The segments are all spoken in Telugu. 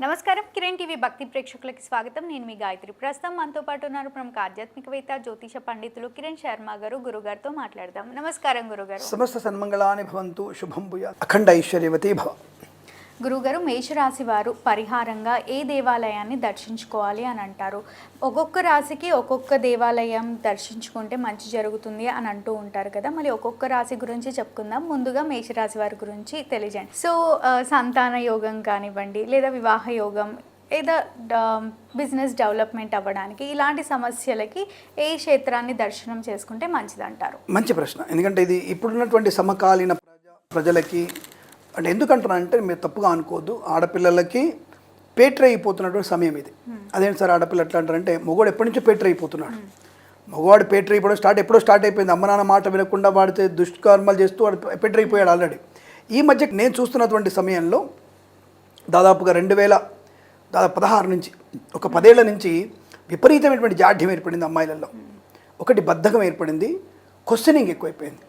నమస్కారం కిరణ్ టీవీ భక్తి ప్రేక్షకులకి స్వాగతం. నేను మీ గాయత్రి. ప్రస్తుతం మనతో పాటు ఉన్నారు ప్రముఖ ఆధ్యాత్మికవేత్త జ్యోతిష పండితులు కిరణ్ శర్మ గారు. గురుగారితో మాట్లాడదాం. నమస్కారం గురుగారు. సమస్త సన్మంగళాని భవంతు, శుభం భూయాత్, అఖండ ఐశ్వర్యవతి భవ. గురుగారు, మేషరాశి వారు పరిహారంగా ఏ దేవాలయాన్ని దర్శించుకోవాలి అని అంటారు? ఒక్కొక్క రాశికి ఒక్కొక్క దేవాలయం దర్శించుకుంటే మంచి జరుగుతుంది అని అంటూ ఉంటారు కదా. మళ్ళీ ఒక్కొక్క రాశి గురించి చెప్పుకుందాం. ముందుగా మేషరాశి వారి గురించి తెలియజేయండి. సో సంతాన యోగం కానివ్వండి, లేదా వివాహ యోగం, లేదా బిజినెస్ డెవలప్మెంట్ అవ్వడానికి, ఇలాంటి సమస్యలకి ఏ క్షేత్రాన్ని దర్శనం చేసుకుంటే మంచిదంటారు? మంచి ప్రశ్న. ఎందుకంటే ఇది ఇప్పుడున్నటువంటి సమకాలీన ప్రజలకి అంటే ఎందుకంటున్నానంటే మీరు తప్పుగా అనుకోవద్దు, ఆడపిల్లలకి పేట్రీ అయిపోతున్నటువంటి సమయం ఇది. అదేంటి సార్ ఆడపిల్ల ఎట్లా అంటారంటే, మగవాడు ఎప్పటి నుంచో పేట్రీ అయిపోతున్నాడు. మగవాడు పేట్రీ అయిపోవడం ఎప్పుడో స్టార్ట్ అయిపోయింది. అమ్మ నాన్న మాట వినకుండా వాడితే దుష్కర్మలు చేస్తూ వాడు పేట్రీ అయిపోయాడు ఆల్రెడీ. ఈ మధ్య నేను చూస్తున్నటువంటి సమయంలో దాదాపుగా 2016 నుంచి ఒక 10 ఏళ్ల నుంచి విపరీతమైనటువంటి జాఢ్యం ఏర్పడింది అమ్మాయిలలో. ఒకటి బద్ధకం ఏర్పడింది, క్వశ్చనింగ్ ఎక్కువైపోయింది.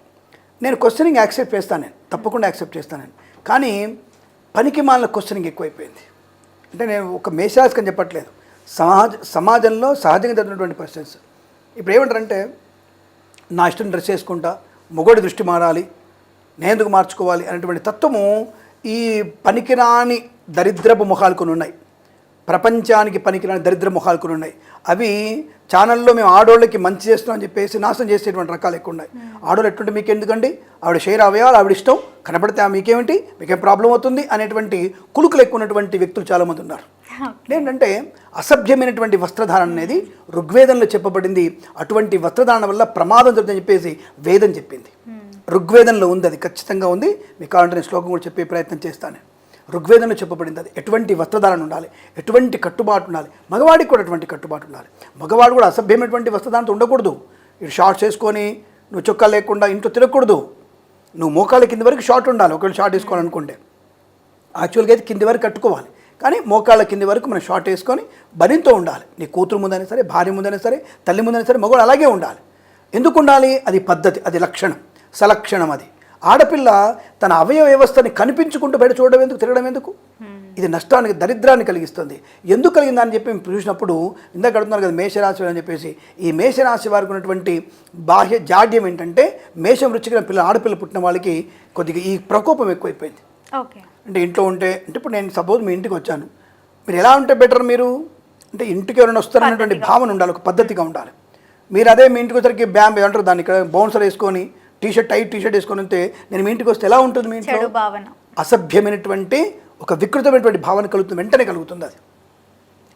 నేను క్వశ్చనింగ్ యాక్సెప్ట్ చేస్తాను, నేను తప్పకుండా యాక్సెప్ట్ చేస్తాను నేను. కానీ పనికి మాలిన క్వశ్చనింగ్ ఎక్కువైపోయింది. అంటే నేను ఒక మేషరాశి అని చెప్పట్లేదు, సమాజంలో సహజంగా జరిగినటువంటి క్వశ్చన్స్. ఇప్పుడు ఏమంటారంటే, నా ఇష్టం డ్రెస్ వేసుకుంటా, మొగోడి దృష్టి మారాలి, నేను ఎందుకు మార్చుకోవాలి అనేటువంటి తత్వము ఈ పనికిరాని దరిద్రపు ముఖాలు కొన్ని ఉన్నాయి. ప్రపంచానికి పనికిరాని దరిద్ర ముఖాలు కొన్ని ఉన్నాయి. అవి ఛానల్లో మేము ఆడోళ్ళకి మంచి చేస్తున్నాం అని చెప్పేసి నాశనం చేసేటువంటి రకాలు ఎక్కువ ఉన్నాయి. ఆడోళ్ళు ఎటువంటి మీకు ఎందుకండి, ఆవిడ షేర్ అవ్వాలి, ఆవిడ ఇష్టం, కనపడితే మీకేమిటి, మీకేం ప్రాబ్లం అవుతుంది అనేటువంటి కులుకులు ఎక్కువ ఉన్నటువంటి వ్యక్తులు చాలామంది ఉన్నారు. ఏంటంటే అసభ్యమైనటువంటి వస్త్రధారణ అనేది ఋగ్వేదంలో చెప్పబడింది. అటువంటి వస్త్రధారణ వల్ల ప్రమాదం జరుగుతుందని చెప్పేసి వేదం చెప్పింది. ఋగ్వేదంలో ఉంది, అది ఖచ్చితంగా ఉంది. మీకు కావాలంటే నేను శ్లోకం కూడా చెప్పే ప్రయత్నం చేస్తాను. ఋగ్వేదంలో చెప్పబడింది అది. ఎటువంటి వస్త్రధారణ ఉండాలి, ఎటువంటి కట్టుబాటు ఉండాలి, మగవాడికి కూడా ఎటువంటి కట్టుబాటు ఉండాలి. మగవాడు కూడా అసభ్యమైనటువంటి వస్త్రధారణతో ఉండకూడదు. ఇటు షార్ట్స్ వేసుకొని నువ్వు చొక్కా లేకుండా ఇంట్లో తిరగకూడదు. నువ్వు మోకాళ్ళ కింది వరకు షార్ట్ ఉండాలి. ఒకవేళ షార్ట్ వేసుకోవాలనుకుంటే యాక్చువల్గా అయితే కింది వరకు కట్టుకోవాలి, కానీ మోకాళ్ళ కింది వరకు మనం షార్ట్ వేసుకొని బనితో ఉండాలి. నీ కూతురు ముందైనా సరే, భార్య ముందైనా సరే, తల్లి ముందైనా సరే, మగవాడు అలాగే ఉండాలి. ఎందుకు ఉండాలి? అది పద్ధతి, అది లక్షణం, సలక్షణం. అది ఆడపిల్ల తన అవయవ వ్యవస్థని కనిపించుకుంటూ బయట చూడడం ఎందుకు, తిరగడం ఎందుకు? ఇది నష్టానికి, దరిద్రాన్ని కలిగిస్తుంది. ఎందుకు కలిగిందని చెప్పి మేము చూసినప్పుడు ఇందాక అడుగుతున్నారు కదా మేషరాశి అని చెప్పేసి. ఈ మేషరాశి వారికి ఉన్నటువంటి బాహ్య జాడ్యం ఏంటంటే, మేషం రుచిగా ఆడపిల్ల పుట్టిన వాళ్ళకి కొద్దిగా ఈ ప్రకోపం ఎక్కువైపోయింది. అంటే ఇంట్లో ఉంటే, అంటే ఇప్పుడు నేను సపోజ్ మీ ఇంటికి వచ్చాను, మీరు ఎలా ఉంటే బెటర్, మీరు అంటే ఇంటికి ఎవరైనా వస్తారనేటువంటి భావన ఉండాలి, ఒక పద్ధతిగా ఉండాలి. మీరు అదే మీ ఇంటికి వచ్చరికి బ్యామ్ ఏమంటారు దాన్ని, ఇక్కడ బౌన్సర్ వేసుకొని టైట్ టీషర్ట్ వేసుకొని ఉంటే నేను మీ ఇంటికి వస్తే ఎలా ఉంటుంది? మీ ఇంట్లో అసభ్యమైనటువంటి ఒక వికృతమైనటువంటి భావన కలుగుతుంది, వెంటనే కలుగుతుంది. అది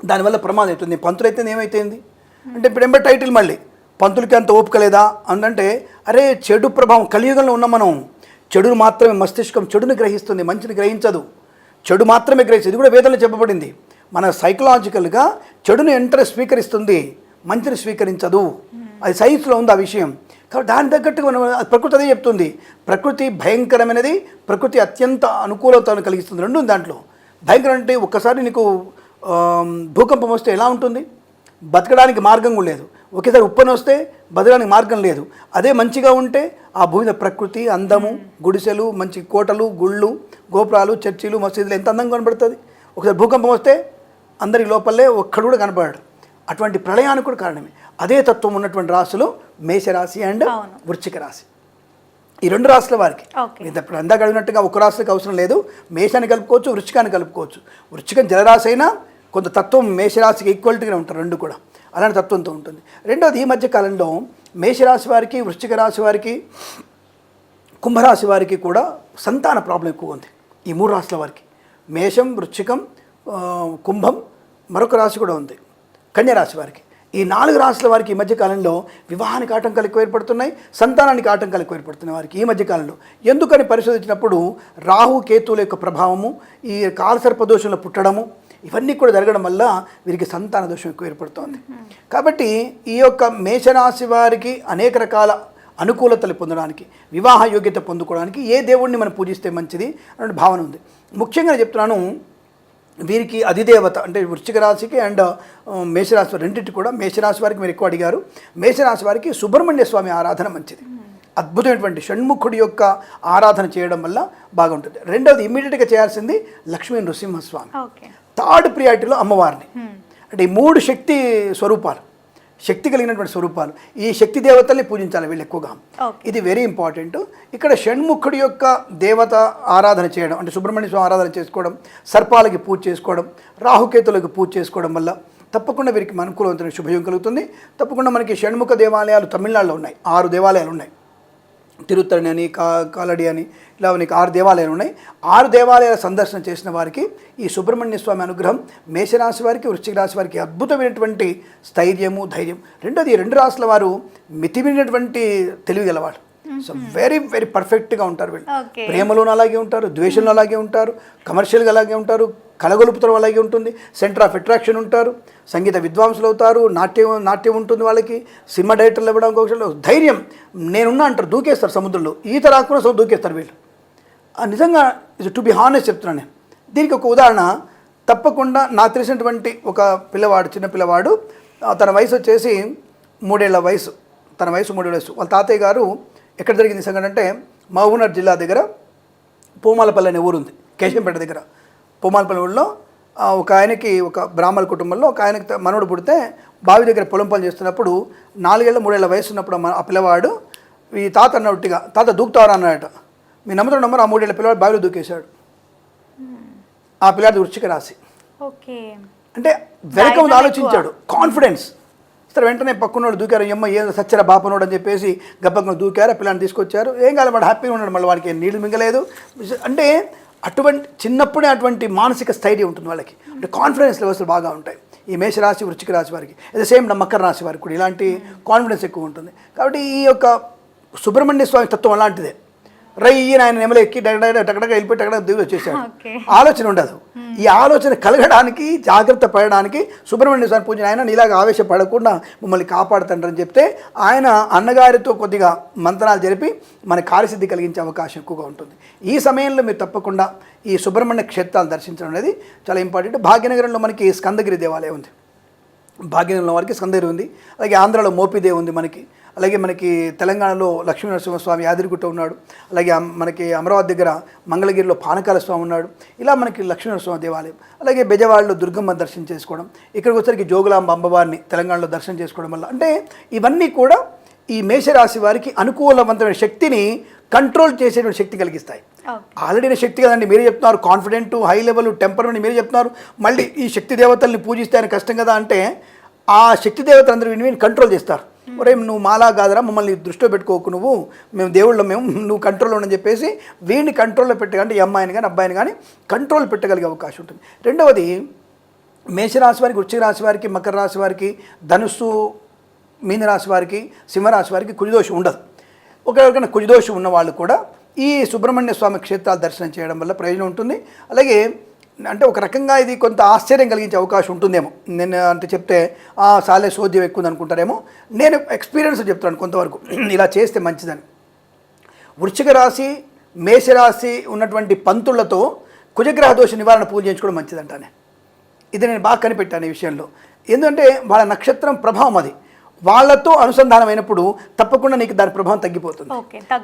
దానివల్ల ప్రమాదం అవుతుంది. పంతులు అయితే ఏమైతుంది అంటే, ఇప్పుడు ఎంబర్ టైటిల్ మళ్ళీ పంతులకి అంత ఓపిక లేదా అంటే, అరే చెడు ప్రభావం, కలియుగంలో ఉన్న మనం, చెడును మాత్రమే మస్తిష్కం చెడుని గ్రహిస్తుంది, మంచిని గ్రహించదు. చెడు మాత్రమే గ్రహిస్తుంది. ఇది కూడా వేదంలో చెప్పబడింది. మన సైకలాజికల్గా చెడుని స్వీకరిస్తుంది, మంచిని స్వీకరించదు. అది సైన్స్లో ఉంది ఆ విషయం. కాబట్టి దాని తగ్గట్టుగా మనం ప్రకృతి అదే చెప్తుంది. ప్రకృతి భయంకరమైనది, ప్రకృతి అత్యంత అనుకూలతను కలిగిస్తుంది. రెండు దాంట్లో. భయంకరం అంటే ఒక్కసారి నీకు భూకంపం వస్తే ఎలా ఉంటుంది? బతకడానికి మార్గం కూడా లేదు. ఒకేసారి ఉప్పని వస్తే బతకడానికి మార్గం లేదు. అదే మంచిగా ఉంటే ఆ భూమి ప్రకృతి అందము, గుడిసెలు, మంచి కోటలు, గుళ్ళు, గోపురాలు, చర్చిలు, మసీదులు ఎంత అందంగా కనబడుతుంది. ఒకసారి భూకంపం వస్తే అందరి లోపలే ఒక్కడు కూడా కనపడాడు. అటువంటి ప్రళయానికి కూడా కారణమే. అదే తత్వం ఉన్నటువంటి రాశులు మేషరాశి అండ్ వృశ్చిక రాశి. ఈ రెండు రాశుల వారికి ఇప్పుడు అందాక అడిగినట్టుగా ఒక రాశికి అవసరం లేదు. మేషాన్ని కలుపుకోవచ్చు, వృశ్చికాన్ని కలుపుకోవచ్చు. వృశ్చికం జలరాశి అయినా కొంత తత్వం మేషరాశికి ఈక్వాలిటీగా ఉంటారు, రెండు కూడా అలాంటి తత్వంతో ఉంటుంది. రెండోది, ఈ మధ్య కాలంలో మేషరాశి వారికి, వృశ్చిక రాశి వారికి, కుంభరాశి వారికి కూడా సంతాన ప్రాబ్లం ఎక్కువ ఉంది. ఈ మూడు రాశుల వారికి, మేషం, వృశ్చికం, కుంభం, మరొక రాశి కూడా ఉంది కన్యరాశి వారికి. ఈ 4 రాశుల వారికి ఈ మధ్యకాలంలో వివాహానికి ఆటంకాలు ఎక్కువ ఏర్పడుతున్నాయి, సంతానానికి ఆటంకాలు ఎక్కువ ఏర్పడుతున్నాయి వారికి ఈ మధ్యకాలంలో. ఎందుకని పరిశోధించినప్పుడు రాహు కేతువుల యొక్క ప్రభావము, ఈ కాలసర్పదోషంలో పుట్టడము, ఇవన్నీ కూడా జరగడం వల్ల వీరికి సంతాన దోషం ఎక్కువ ఏర్పడుతోంది. కాబట్టి ఈ యొక్క మేషరాశి వారికి అనేక రకాల అనుకూలతలు పొందడానికి, వివాహ యోగ్యత పొందుకోవడానికి ఏ దేవుడిని మనం పూజిస్తే మంచిది అనే భావన ఉంది. ముఖ్యంగా చెప్తున్నాను, వీరికి అధిదేవత అంటే వృశ్చిక రాశికి అండ్ మేషరాశి రెండింటి కూడా. మేషరాశి వారికి మీరు ఎక్కువ అడిగారు. మేషరాశి వారికి సుబ్రహ్మణ్య స్వామి ఆరాధన మంచిది. అద్భుతమైనటువంటి షణ్ముఖుడి యొక్క ఆరాధన చేయడం వల్ల బాగుంటుంది. రెండవది ఇమ్మీడియట్గా చేయాల్సింది లక్ష్మీ నృసింహస్వామి. థర్డ్ ప్రియారిటీలో అమ్మవారిని. అంటే ఈ 3 శక్తి స్వరూపాలు, శక్తి కలిగినటువంటి స్వరూపాలు, ఈ శక్తి దేవతల్ని పూజించాలి వీళ్ళు ఎక్కువగా. ఇది వెరీ ఇంపార్టెంట్. ఇక్కడ షణ్ముఖుడి యొక్క దేవత ఆరాధన చేయడం, అంటే సుబ్రహ్మణ్య స్వామి ఆరాధన చేసుకోవడం, సర్పాలకి పూజ చేసుకోవడం, రాహుకేతులకు పూజ చేసుకోవడం వల్ల తప్పకుండా వీరికి అనుకూలవంతమైన శుభయోగం కలుగుతుంది. తప్పకుండా మనకి షణ్ముఖ దేవాలయాలు తమిళనాడులో ఉన్నాయి, 6 దేవాలయాలు ఉన్నాయి. తిరుత్తణి అని, కాలడి అని, ఇలా మనకి 6 దేవాలయాలు ఉన్నాయి. 6 దేవాలయాల సందర్శన చేసిన వారికి ఈ సుబ్రహ్మణ్య స్వామి అనుగ్రహం, మేషరాశి వారికి, వృశ్చిక రాశి వారికి అద్భుతమైనటువంటి స్థైర్యము, ధైర్యం. రెండోది 2 రాశుల వారు మితిమినటువంటి తెలివి గలవాళ్ళు. సో వెరీ వెరీ పర్ఫెక్ట్గా ఉంటారు వీళ్ళు. ప్రేమలోనూ అలాగే ఉంటారు, ద్వేషంలో అలాగే ఉంటారు, కమర్షియల్గా అలాగే ఉంటారు, కలగొలుపుతడం అలాగే ఉంటుంది, సెంటర్ ఆఫ్ అట్రాక్షన్ ఉంటారు, సంగీత విద్వాంసులు అవుతారు, నాట్యం ఉంటుంది వాళ్ళకి, సినిమా డైరెక్టర్లు ఇవ్వడం, ధైర్యం, నేనున్నా అంటారు, దూకేస్తారు సముద్రంలో, ఈత రాకుండా దూకేస్తారు వీళ్ళు. నిజంగా ఇది టు బి హానెస్ట్ చెప్తున్నాను నేను. దీనికి ఒక ఉదాహరణ, తప్పకుండా నాకు తెలిసినటువంటి ఒక పిల్లవాడు, చిన్న పిల్లవాడు, తన వయసు వచ్చేసి 3 ఏళ్ల వయసు, తన వయసు 3 ఏళ్ల వయసు. వాళ్ళ తాతయ్య గారు ఎక్కడ జరిగింది సంఘటన అంటే మహబూబ్నగర్ జిల్లా దగ్గర పూమాలపల్లి అనే ఊరుంది, కేశంపేట దగ్గర. పూమాలపల్లి ఊళ్ళో ఒక ఆయనకి, ఒక బ్రాహ్మణ కుటుంబంలో ఒక ఆయనకి మనవడు పుడితే బావి దగ్గర పొలం పని చేస్తున్నప్పుడు 4 ఏళ్ళ 3 ఏళ్ల వయసు ఉన్నప్పుడు ఆ పిల్లవాడు ఈ తాత అన్నట్టుగా, తాత దూకుతావరా అన్నాడట. మీ నమ్మరు, ఆ 3 ఏళ్ల పిల్లవాడు బావిలో దూకేశాడు. ఆ పిల్లాడి వృశ్చిక రాశి. అంటే వెనక ముందు ఆలోచించాడు, కాన్ఫిడెన్స్. సరే వెంటనే పక్కనోడు దూకారు, ఏదో సచ్చర బాపనోడు అని చెప్పేసి గబ్బగా దూకారు, పిల్లని తీసుకొచ్చారు. ఏం కాదు, వాడు హ్యాపీగా ఉన్నాడు, మళ్ళీ వాడికి నీళ్ళు మింగలేదు. అంటే అటువంటి చిన్నప్పుడే అటువంటి మానసిక స్థైర్యం ఉంటుంది వాళ్ళకి, అంటే కాన్ఫిడెన్స్ లెవెల్స్ బాగా ఉంటాయి. ఈ మేషరాశి, వృశ్చిక రాశి వారికి, అట్ ద సేమ్ మకర రాశి వారికి కూడా ఇలాంటి కాన్ఫిడెన్స్ ఎక్కువ ఉంటుంది. కాబట్టి ఈ యొక్క సుబ్రహ్మణ్య స్వామి తత్వం అలాంటిదే. ఈయన ఆయన నెమలు ఎక్కి టగడగా వెళ్ళిపోయి టగడగా దిగి వచ్చేసాడు. ఆలోచన ఉండదు. ఈ ఆలోచన కలగడానికి, జాగ్రత్త పడడానికి సుబ్రహ్మణ్య స్వామి పూజ, ఆయన నీలాగా ఆవేశపడకుండా మమ్మల్ని కాపాడుతుంటారని చెప్తే ఆయన అన్నగారితో కొద్దిగా మంత్రాలు జరిపి మన కార్యసిద్ధి కలిగించే అవకాశం ఎక్కువగా ఉంటుంది. ఈ సమయంలో మీరు తప్పకుండా ఈ సుబ్రహ్మణ్య క్షేత్రాలు దర్శించడం అనేది చాలా ఇంపార్టెంట్. భాగ్యనగరంలో మనకి స్కందగిరి దేవాలయం ఉంది, భాగ్యనగరంలో వారికి స్కందగిరి ఉంది. అలాగే ఆంధ్రాలో మోపిదేవి ఉంది మనకి. అలాగే మనకి తెలంగాణలో లక్ష్మీనరసింహస్వామి యాదగిరిగుట్ట ఉన్నాడు. అలాగే మనకి అమరావతి దగ్గర మంగళగిరిలో పానకాల స్వామి ఉన్నాడు. ఇలా మనకి లక్ష్మీనరసింహ దేవాలయం. అలాగే బెజవాడలో దుర్గమ్మ దర్శనం చేసుకోవడం, ఇక్కడికి వచ్చరికి జోగులాంబ అమ్మవారిని తెలంగాణలో దర్శనం చేసుకోవడం వల్ల, అంటే ఇవన్నీ కూడా ఈ మేషరాశి వారికి అనుకూలవంతమైన శక్తిని కంట్రోల్ చేసేటువంటి శక్తి కలిగిస్తాయి. ఆల్రెడీ శక్తి కదండి, మీరే చెప్తున్నారు, కాన్ఫిడెంట్, హై లెవెల్ టెంపర్మెంట్ మీరే చెప్తున్నారు. మళ్ళీ ఈ శక్తి దేవతల్ని పూజిస్తే ఆయన కష్టం కదా అంటే, ఆ శక్తి దేవతలందరూ వీడిని కంట్రోల్ చేస్తారు. ఒరే నువ్వు మాలా కాదరా, మమ్మల్ని దృష్టిలో పెట్టుకోకు, మేము దేవుళ్ళం, నువ్వు కంట్రోల్లో ఉండని చెప్పేసి వీడిని కంట్రోల్లో పెట్టగలంటే ఈ అమ్మాయిని కానీ అబ్బాయిని కానీ కంట్రోల్ పెట్టగలిగే అవకాశం ఉంటుంది. రెండవది మేషరాశి వారికి, వృశ్చిక రాశి వారికి, మకర రాశి వారికి, ధనుస్సు, మీనరాశి వారికి, సింహరాశి వారికి కుజదోషం ఉండదు. ఒకరికైనా కుజదోషం ఉన్న వాళ్ళు కూడా ఈ సుబ్రహ్మణ్య స్వామి క్షేత్రాలు దర్శనం చేయడం వల్ల ప్రయోజనం ఉంటుంది. అలాగే అంటే ఒక రకంగా ఇది కొంత ఆశ్చర్యం కలిగించే అవకాశం ఉంటుందేమో. నేను అంటే చెప్తే సాలే సోద్యం ఎక్కువ అనుకుంటారేమో. నేను ఎక్స్పీరియన్స్ చెప్తాను కొంతవరకు ఇలా చేస్తే మంచిదని. వృశ్చిక రాశి, మేషరాశి ఉన్నటువంటి పంతులతో కుజగ్రహ దోష నివారణ పూజ చేయించుకోవడం మంచిదంటానే. ఇది నేను బాగా కనిపెట్టాను ఈ విషయంలో. ఎందుకంటే వాళ్ళ నక్షత్రం ప్రభావం అది, వాళ్ళతో అనుసంధానమైనప్పుడు తప్పకుండా నీకు దాని ప్రభావం తగ్గిపోతుంది.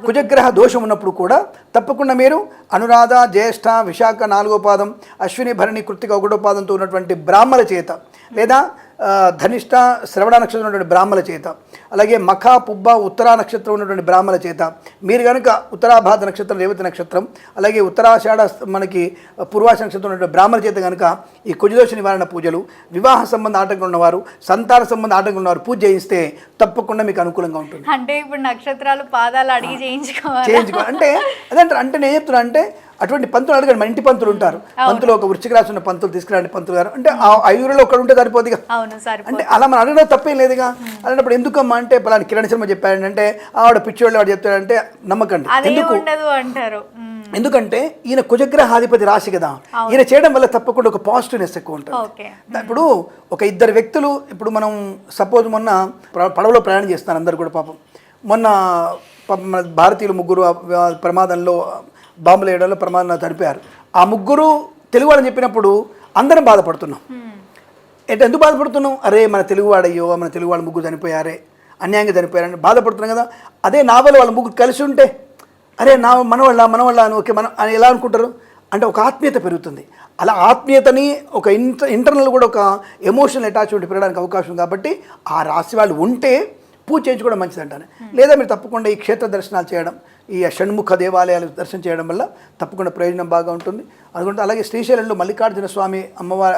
కుజగ్రహ దోషం ఉన్నప్పుడు కూడా తప్పకుండా మీరు అనురాధ, జ్యేష్ఠ, విశాఖ 4వ పాదం, అశ్విని, భరణి, కృత్తిక 1వ పాదంతో ఉన్నటువంటి బ్రాహ్మల చేత, లేదా ధనిష్ట, శ్రవణ నక్షత్రం ఉన్నటువంటి బ్రాహ్మల చేత, అలాగే మఖ, పుబ్బ, ఉత్తరా నక్షత్రం ఉన్నటువంటి బ్రాహ్మల చేత, మీరు కనుక ఉత్తరాభాద నక్షత్రం, రేవతి నక్షత్రం, అలాగే ఉత్తరాషాఢ మనకి పూర్వాష నక్షత్రం ఉన్నటువంటి బ్రాహ్మల చేత కనుక ఈ కుజదోష నివారణ పూజలు, వివాహ సంబంధ ఆటంకం ఉన్నవారు, సంతాన సంబంధ ఆటంకం ఉన్నవారు పూజ చేయిస్తే తప్పకుండా మీకు అనుకూలంగా ఉంటుంది. అంటే ఇప్పుడు నక్షత్రాలు పాదాలు అడిగి చేయించుకోవాలి అంటే అదంటారు. అంటే నేను చెప్తున్నా, అంటే అటువంటి పంతులు అడగండి, మన ఇంటి పంతులు ఉంటారు, పంతులు ఒక వృశ్చిక రాశి ఉన్న పంతులు తీసుకురండి పంతులు గారు అంటే ఆ 5 ఒకడు ఉంటే సరిపోదుగా. అంటే అలా మనం అడగడం తప్పేం లేదుగా. అలాంటప్పుడు ఎందుకమ్మా అంటే పలాని కిరణ్ శర్మ చెప్పాడంటే ఆవిడ పిచ్చివాళ్ళు వాడు చెప్తాడంటే నమ్మకండి. ఎందుకంటే ఈయన కుజగ్రహాధిపతి రాశి కదా, ఈయన చేయడం వల్ల తప్పకుండా ఒక పాజిటివ్నెస్ ఎక్కువ ఉంటుంది. ఇప్పుడు ఒక 2 వ్యక్తులు, ఇప్పుడు మనం సపోజ్ మొన్న పడవలో ప్రయాణం చేస్తున్నారు అందరు కూడా, పాపం మొన్న మన భారతీయులు 3 ప్రమాదంలో, బాంబులు వేయడంలో ప్రమాదం చనిపోయారు. ఆ 3 తెలుగు వాళ్ళని చెప్పినప్పుడు అందరం బాధపడుతున్నాం. అంటే ఎందుకు బాధపడుతున్నాం? అరే మన తెలుగువాడయ్యో, మన తెలుగు వాళ్ళు 3 చనిపోయారే, అన్యాయంగా చనిపోయారని బాధపడుతున్నాం కదా. అదే నావల్ వాళ్ళు 3 కలిసి ఉంటే అరే మనవాళ్ళ అని ఓకే మనం అని ఎలా అనుకుంటారు? అంటే ఒక ఆత్మీయత పెరుగుతుంది. అలా ఆత్మీయతని ఒక ఇంటర్నల్ కూడా ఒక ఎమోషనల్ అటాచ్మెంట్ పెరగడానికి అవకాశం ఉంది. కాబట్టి ఆ రాశి వాళ్ళు ఉంటే పూజ చేయించుకోవడం మంచిది అంటాను. లేదా మీరు తప్పకుండా ఈ క్షేత్ర దర్శనాలు చేయడం, ఈ షణ్ముఖ దేవాలయాలు దర్శనం చేయడం వల్ల తప్పకుండా ప్రయోజనం బాగా ఉంటుంది. అనుకుంటే అలాగే శ్రీశైలంలో మల్లికార్జున స్వామి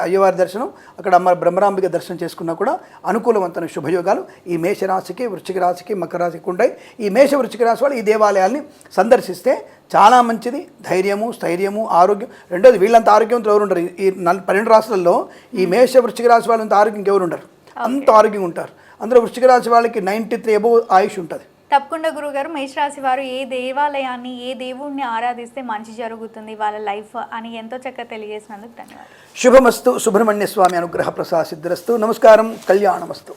అయ్యవారి దర్శనం, అక్కడ అమ్మ బ్రహ్మరాంబిక దర్శనం చేసుకున్నా కూడా అనుకూలవంతమైన శుభయోగాలు ఈ మేషరాశికి, వృశ్చిక రాశికి, మకర రాశికి ఉంటాయి. ఈ మేష వృశ్చిక రాశి వాళ్ళు ఈ దేవాలయాల్ని సందర్శిస్తే చాలా మంచిది. ధైర్యము, స్థైర్యము, ఆరోగ్యం. రెండోది వీళ్ళంత ఆరోగ్యంతో ఎవరు ఉండరు. ఈ 12 రాశులలో ఈ మేష వృశ్చిక రాశి వాళ్ళంత ఆరోగ్యం ఎవరు ఉండరు, అంత ఆరోగ్యంగా ఉంటారు. అందులో వృశ్చిక రాశి వాళ్ళకి 93 అబోవ్ ఆయుష్ ఉంటుంది. తప్పకుండా గురుగారు, మేషరాశి వారు ఏ దేవాలయాన్ని, ఏ దేవుణ్ణి ఆరాధిస్తే మంచి జరుగుతుంది వాళ్ళ లైఫ్ అని ఎంతో చక్కగా తెలియజేసినందుకు ధన్యవాదాలు. శుభమస్తు. సుబ్రహ్మణ్య స్వామి అనుగ్రహ ప్రసాద సిద్ధిరస్తు. నమస్కారం. కళ్యాణమస్తు.